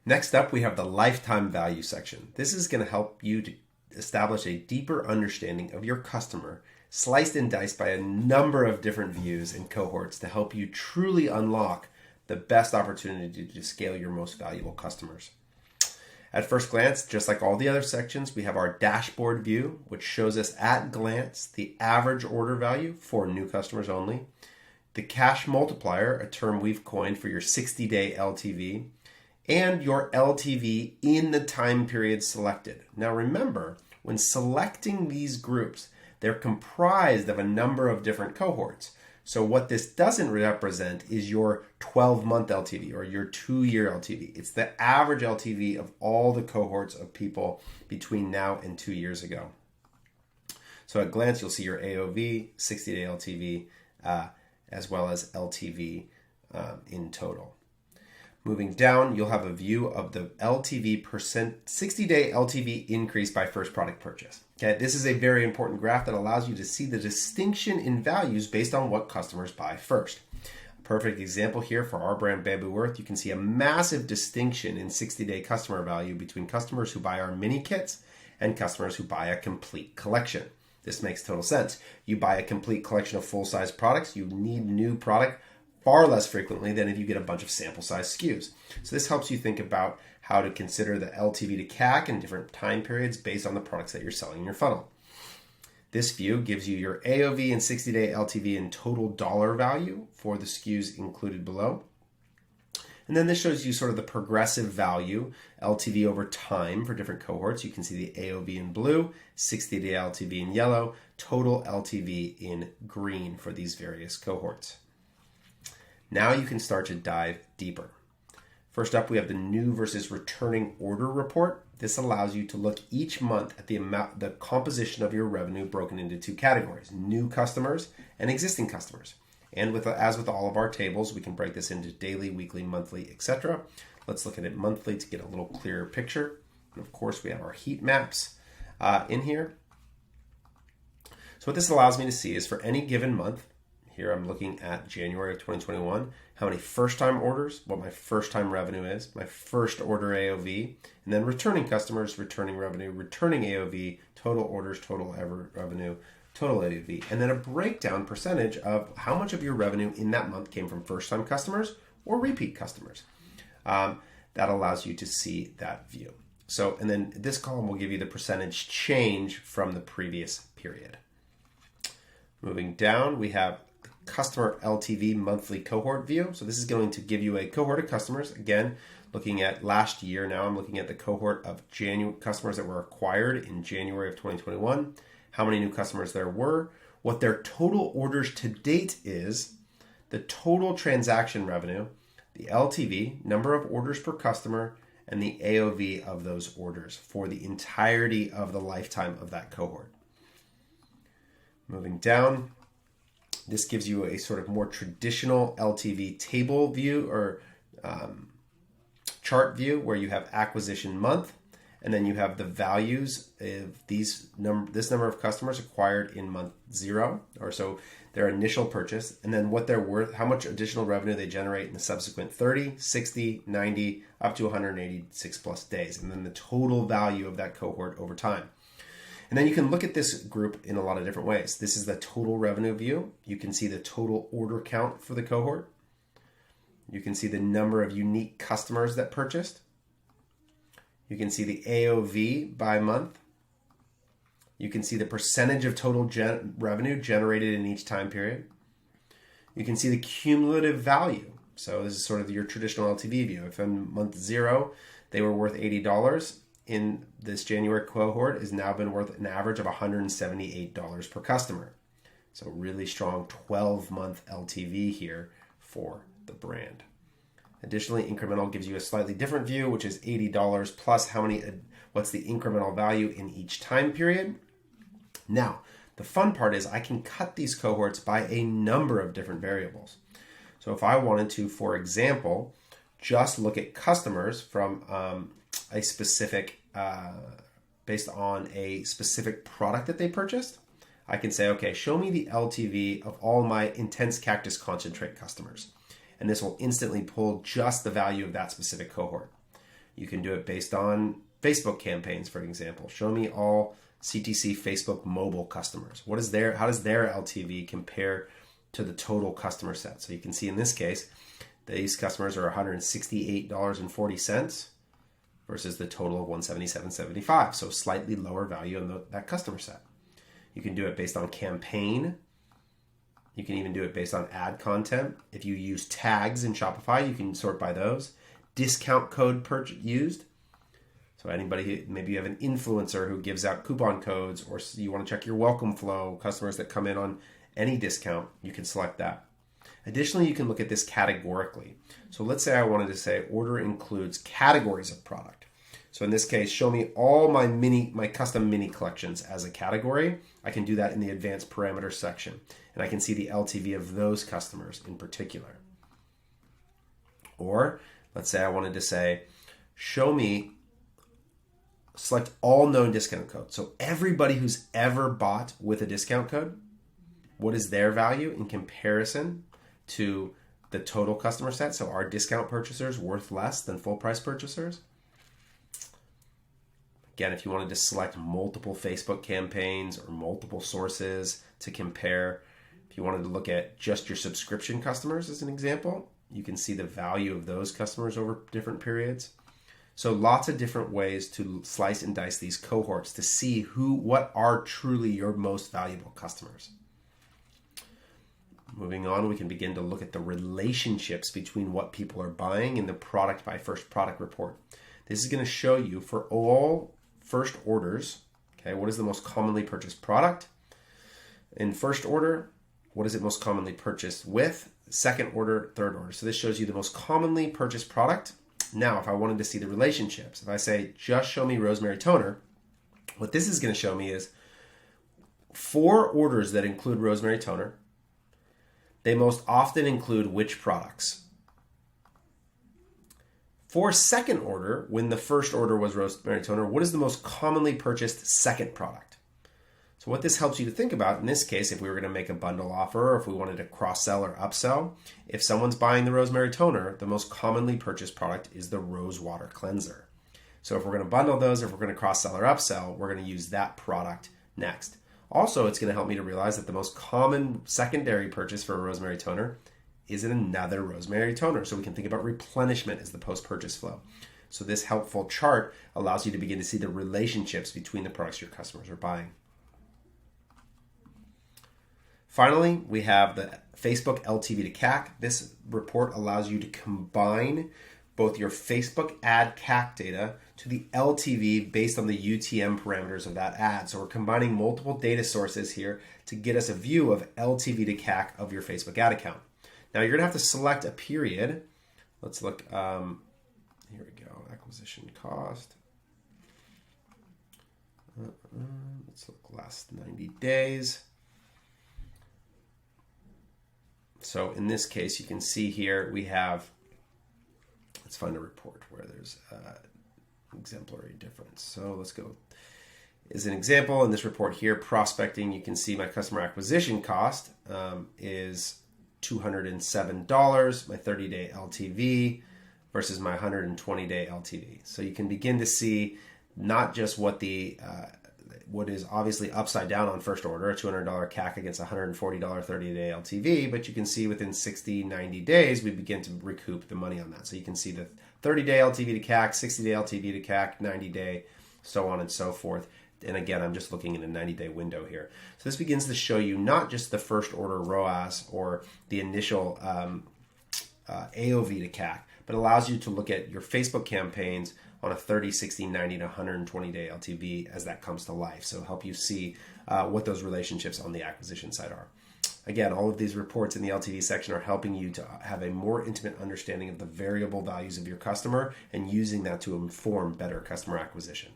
Next up, we have the lifetime value section. This is going to help you to establish a deeper understanding of your customer, sliced and diced by a number of different views and cohorts to help you truly unlock the best opportunity to scale your most valuable customers. At first glance, just like all the other sections, we have our dashboard view, which shows us at glance the average order value for new customers only, the cash multiplier, a term we've coined for your 60-day LTV, and your LTV in the time period selected. Now remember, when selecting these groups, they're comprised of a number of different cohorts. So what this doesn't represent is your 12-month LTV or your 2-year LTV. It's the average LTV of all the cohorts of people between now and 2 years ago. So at glance, you'll see your AOV, 60-day LTV, as well as LTV in total. Moving down, you'll have a view of the LTV percent, 60-day LTV increase by first product purchase. Okay, this is a very important graph that allows you to see the distinction in values based on what customers buy first. A perfect example here for our brand Bamboo Earth, you can see a massive distinction in 60-day customer value between customers who buy our mini kits and customers who buy a complete collection. This makes total sense. You buy a complete collection of full-size products, you need new product far less frequently than if you get a bunch of sample size SKUs. So this helps you think about how to consider the LTV to CAC in different time periods based on the products that you're selling in your funnel. This view gives you your AOV and 60-day LTV in total dollar value for the SKUs included below. And then this shows you sort of the progressive value, LTV over time for different cohorts. You can see the AOV in blue, 60-day LTV in yellow, total LTV in green for these various cohorts. Now you can start to dive deeper. First up, we have the new versus returning order report. This allows you to look each month at the composition of your revenue broken into 2 categories, new customers and existing customers. And as with all of our tables, we can break this into daily, weekly, monthly, etc. Let's look at it monthly to get a little clearer picture. And of course, we have our heat maps in here. So what this allows me to see is for any given month, here I'm looking at January of 2021, how many first-time orders, what my first-time revenue is, my first order AOV, and then returning customers, returning revenue, returning AOV, total orders, total revenue, total AOV, and then a breakdown percentage of how much of your revenue in that month came from first-time customers or repeat customers. That allows you to see that view. So, and then this column will give you the percentage change from the previous period. Moving down, we have customer LTV monthly cohort view. So this is going to give you a cohort of customers. Again, looking at last year, now I'm looking at the cohort of customers that were acquired in January of 2021, how many new customers there were, what their total orders to date is, the total transaction revenue, the LTV, number of orders per customer, and the AOV of those orders for the entirety of the lifetime of that cohort. Moving down, this gives you a sort of more traditional LTV table view or chart view where you have acquisition month, and then you have the values of this number of customers acquired in month 0, or so their initial purchase, and then what they're worth, how much additional revenue they generate in the subsequent 30, 60, 90, up to 186 plus days, and then the total value of that cohort over time. And then you can look at this group in a lot of different ways. This is the total revenue view. You can see the total order count for the cohort. You can see the number of unique customers that purchased. You can see the AOV by month. You can see the percentage of total revenue generated in each time period. You can see the cumulative value. So this is sort of your traditional LTV view. If in month 0, they were worth $80, in this January cohort has now been worth an average of $178 per customer. So really strong 12-month LTV here for the brand. Additionally, incremental gives you a slightly different view, which is $80 plus what's the incremental value in each time period. Now, the fun part is I can cut these cohorts by a number of different variables. So if I wanted to, for example, just look at customers from a specific, based on a specific product that they purchased, I can say, okay, show me the LTV of all my intense cactus concentrate customers. And this will instantly pull just the value of that specific cohort. You can do it based on Facebook campaigns, for example. Show me all CTC Facebook mobile customers. How does their LTV compare to the total customer set? So you can see in this case, these customers are $168.40 versus the total of $177.75. So slightly lower value in that customer set. You can do it based on campaign. You can even do it based on ad content. If you use tags in Shopify, you can sort by those. Discount code used. So anybody, maybe you have an influencer who gives out coupon codes, or you want to check your welcome flow, customers that come in on any discount, you can select that. Additionally, you can look at this categorically. So let's say I wanted to say order includes categories of product. So in this case, show me all my custom mini collections as a category. I can do that in the advanced parameters section, and I can see the LTV of those customers in particular. Or let's say I wanted to say, select all known discount codes. So everybody who's ever bought with a discount code, what is their value in comparison to the total customer set? So are discount purchasers worth less than full price purchasers? Again, if you wanted to select multiple Facebook campaigns or multiple sources to compare, if you wanted to look at just your subscription customers as an example, you can see the value of those customers over different periods. So lots of different ways to slice and dice these cohorts to see what are truly your most valuable customers. Moving on, we can begin to look at the relationships between what people are buying in the product by first product report. This is going to show you for all first orders, okay, what is the most commonly purchased product? In first order, what is it most commonly purchased with? Second order, third order. So this shows you the most commonly purchased product. Now, if I wanted to see the relationships, if I say, just show me rosemary toner, what this is going to show me is 4 orders that include rosemary toner. They most often include which products? For second order, when the first order was rosemary toner, what is the most commonly purchased second product? So what this helps you to think about, in this case, if we were going to make a bundle offer, or if we wanted to cross-sell or upsell, if someone's buying the rosemary toner, the most commonly purchased product is the rose water cleanser. So if we're going to bundle those, if we're going to cross-sell or upsell, we're going to use that product next. Also, it's going to help me to realize that the most common secondary purchase for a rosemary toner is another rosemary toner. So we can think about replenishment as the post-purchase flow. So this helpful chart allows you to begin to see the relationships between the products your customers are buying. Finally, we have the Facebook LTV to CAC. This report allows you to combine both your Facebook ad CAC data to the LTV based on the UTM parameters of that ad. So we're combining multiple data sources here to get us a view of LTV to CAC of your Facebook ad account. Now you're gonna have to select a period. Let's look, here we go, acquisition cost. Let's look last 90 days. So in this case, you can see here we have, let's find a report where there's exemplary difference. So let's go. As an example, in this report here, prospecting, you can see my customer acquisition cost is $207, my 30-day LTV versus my 120-day LTV. So you can begin to see not just what is obviously upside down on first order, a $200 CAC against a $140 30-day LTV, but you can see within 60, 90 days, we begin to recoup the money on that. So you can see the 30-day LTV to CAC, 60-day LTV to CAC, 90-day, so on and so forth. And again, I'm just looking in a 90-day window here. So this begins to show you not just the first order ROAS or the initial AOV to CAC, but allows you to look at your Facebook campaigns on a 30, 60, 90 to 120-day LTV as that comes to life. So help you see what those relationships on the acquisition side are. Again, all of these reports in the LTV section are helping you to have a more intimate understanding of the variable values of your customer and using that to inform better customer acquisition.